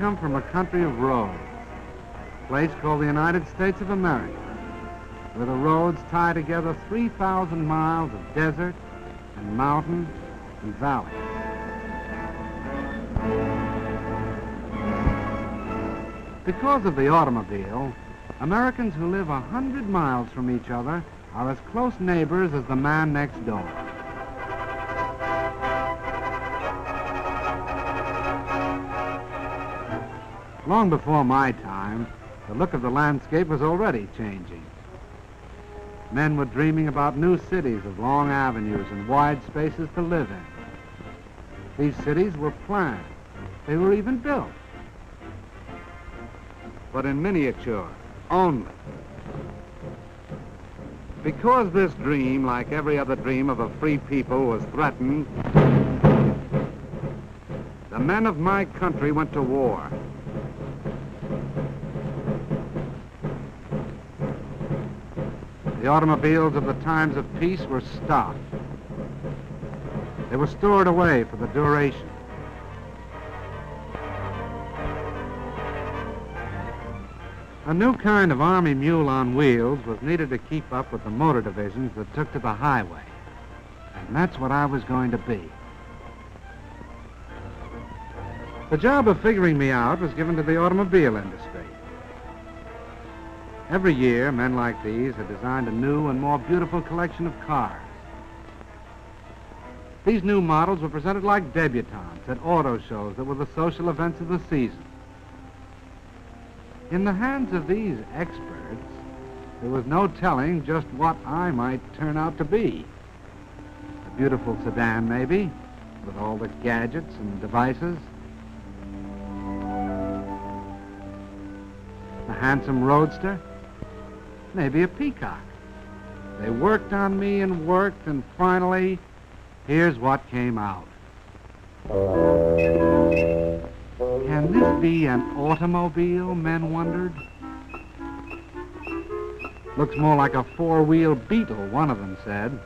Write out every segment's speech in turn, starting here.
come from a country of roads, a place called the United States of America, where the roads tie together 3,000 miles of desert and mountain and valley. Because of the automobile, Americans who live 100 miles from each other are as close neighbors as the man next door. Long before my time, the look of the landscape was already changing. Men were dreaming about new cities of long avenues and wide spaces to live in. These cities were planned. They were even built. But in miniature, only. Because this dream, like every other dream of a free people, was threatened, the men of my country went to war. The automobiles of the times of peace were stopped. They were stored away for the duration. A new kind of Army mule on wheels was needed to keep up with the motor divisions that took to the highway. And that's what I was going to be. The job of figuring me out was given to the automobile industry. Every year, men like these had designed a new and more beautiful collection of cars. These new models were presented like debutantes at auto shows that were the social events of the season. In the hands of these experts, there was no telling just what I might turn out to be. A beautiful sedan, maybe, with all the gadgets and devices. A handsome roadster, maybe a peacock. They worked on me and worked, and finally, here's what came out. Can this be an automobile, men wondered? Looks more like a four-wheel Beetle, one of them said.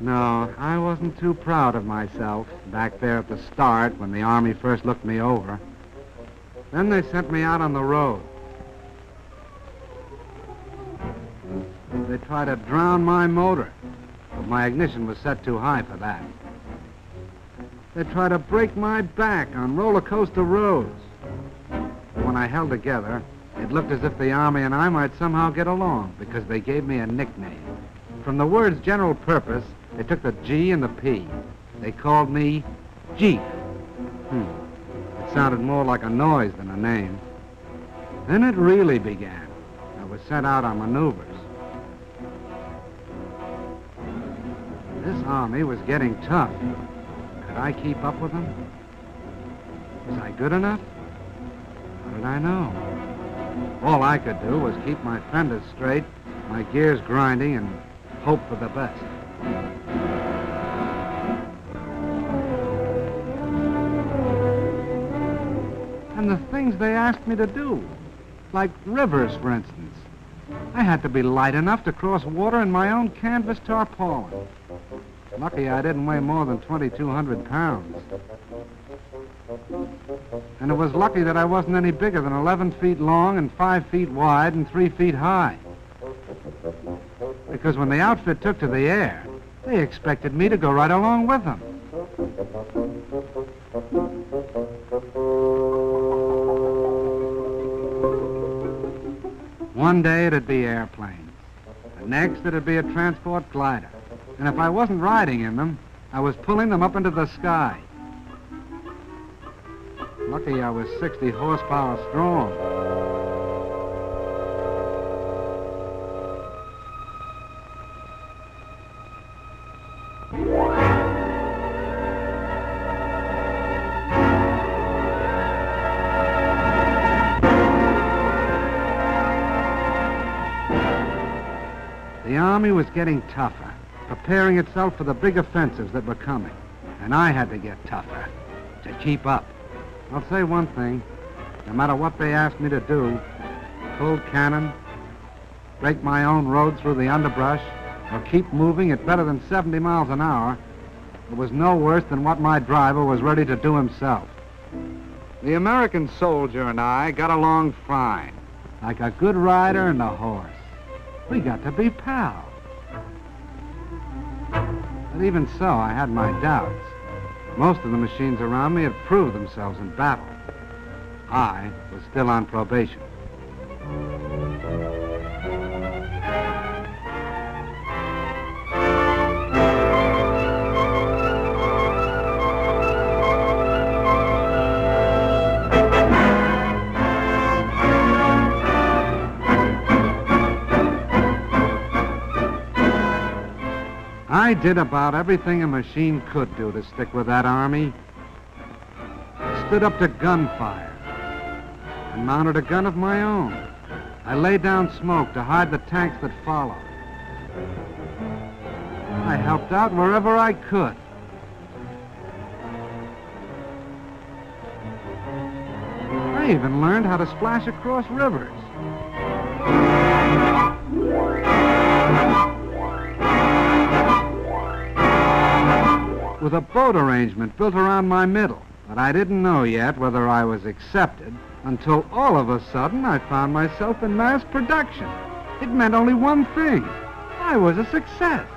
No, I wasn't too proud of myself back there at the start when the Army first looked me over. Then they sent me out on the road. They tried to drown my motor, but my ignition was set too high for that. They tried to break my back on roller coaster roads. But when I held together, it looked as if the Army and I might somehow get along, because they gave me a nickname. From the word's general purpose, they took the G and the P. They called me Jeep. It sounded more like a noise than a name. Then it really began. I was sent out on maneuvers. This Army was getting tough. Could I keep up with them? Was I good enough? How did I know? All I could do was keep my fenders straight, my gears grinding, and hope for the best. And the things they asked me to do, like rivers, for instance. I had to be light enough to cross water in my own canvas tarpaulin. Lucky I didn't weigh more than 2,200 pounds. And it was lucky that I wasn't any bigger than 11 feet long and 5 feet wide and 3 feet high. Because when the outfit took to the air, they expected me to go right along with them. One day it'd be airplanes. The next it'd be a transport glider. And if I wasn't riding in them, I was pulling them up into the sky. Lucky I was 60 horsepower strong. The Army was getting tougher, preparing itself for the big offensives that were coming. And I had to get tougher to keep up. I'll say one thing. No matter what they asked me to do, pull cannon, break my own road through the underbrush, or keep moving at better than 70 miles an hour, it was no worse than what my driver was ready to do himself. The American soldier and I got along fine, like a good rider and a horse. We got to be pals. But even so, I had my doubts. Most of the machines around me had proved themselves in battle. I was still on probation. I did about everything a machine could do to stick with that army. I stood up to gunfire and mounted a gun of my own. I laid down smoke to hide the tanks that followed. I helped out wherever I could. I even learned how to splash across rivers. With a boat arrangement built around my middle. But I didn't know yet whether I was accepted until all of a sudden I found myself in mass production. It meant only one thing. I was a success.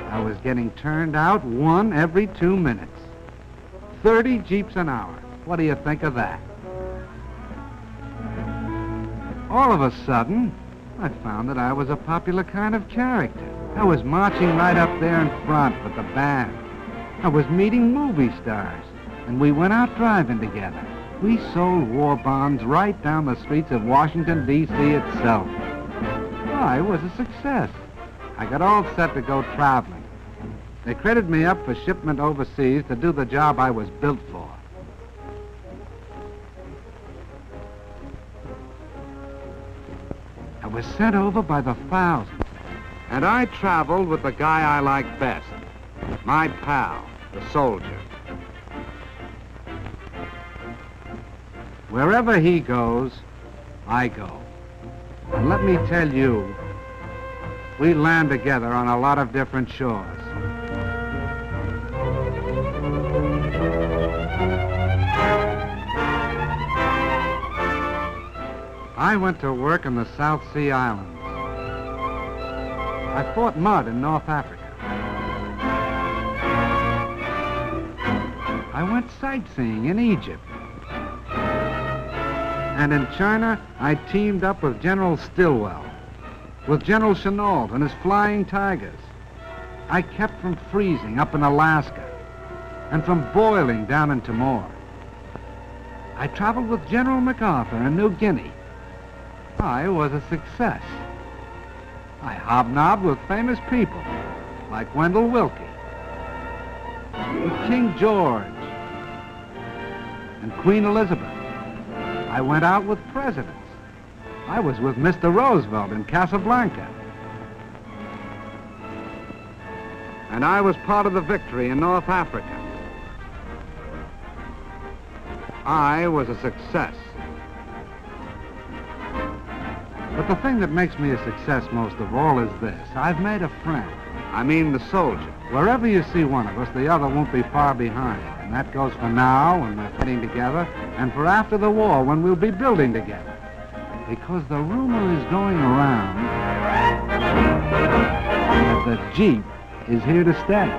I was getting turned out 1 every 2 minutes. 30 Jeeps an hour. What do you think of that? All of a sudden, I found that I was a popular kind of character. I was marching right up there in front with the band. I was meeting movie stars, and we went out driving together. We sold war bonds right down the streets of Washington, D.C. itself. I was a success. I got all set to go traveling. They credit me up for shipment overseas to do the job I was built for. I was sent over by the thousands. And I traveled with the guy I like best, my pal, the soldier. Wherever he goes, I go. And let me tell you, we land together on a lot of different shores. I went to work in the South Sea Islands. I fought mud in North Africa. I went sightseeing in Egypt. And in China, I teamed up with General Stilwell, with General Chennault and his Flying Tigers. I kept from freezing up in Alaska and from boiling down in Timor. I traveled with General MacArthur in New Guinea. I was a success. I hobnobbed with famous people, like Wendell Willkie, with King George, and Queen Elizabeth. I went out with presidents. I was with Mr. Roosevelt in Casablanca. And I was part of the victory in North Africa. I was a success. But the thing that makes me a success most of all is this. I've made a friend. I mean the soldier. Wherever you see one of us, the other won't be far behind. And that goes for now, when we're fighting together, and for after the war, when we'll be building together. Because the rumor is going around that the Jeep is here to stay.